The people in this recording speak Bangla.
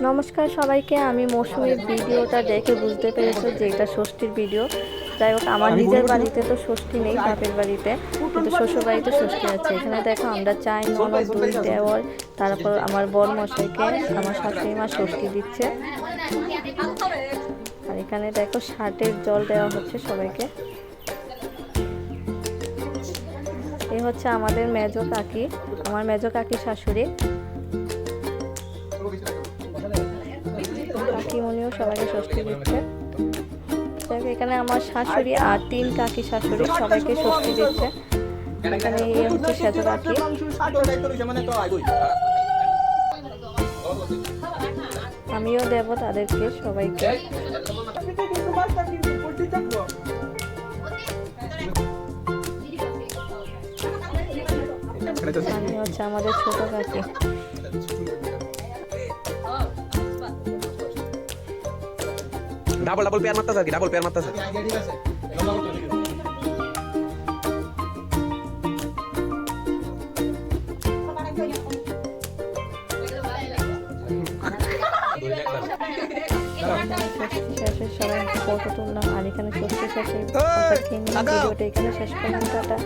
নমস্কার সবাইকে। আমি মৌসুমীর ভিডিওটা দেখে বুঝতে পেরেছো যে এটা ষষ্ঠীর ভিডিও। যাই হোক, আমার নিজের বাড়িতে তো ষষ্ঠী নেই, বাপের বাড়িতে, কিন্তু শ্বশুর বাড়িতে ষষ্ঠী আছে। এখানে দেখো আমরা চাই ননদ, দুই দেওর, তারপর আমার বর মশাইকে আমার শাশুড়ি মা ষষ্ঠী দিচ্ছে। আর এখানে দেখো শার্টের জল দেওয়া হচ্ছে সবাইকে। এই হচ্ছে আমাদের মেজো কাকি, আমার মেজো কাকি শাশুড়ি। কাকিমণিও সবাইকে ষষ্ঠী দিচ্ছে। এখানে আমার শাশুড়ি আর 3 কাকি শাশুড়ি সবাইকে ষষ্ঠী দিচ্ছে। এখানে হচ্ছে সেজো কাকি। আমিও দেব তাদেরকে সবাইকে। আমি হচ্ছে আমাদের ছোট কাকি। ডাবল ডাবল পেয়ার মারতে থাকি, ডাবল পেয়ার মারতে থাকি। সবাই ফটো তুললাম। আর এখানে ষষ্ঠী শেষে ভিডিওটা এখানে শেষ করলাম। টাটা।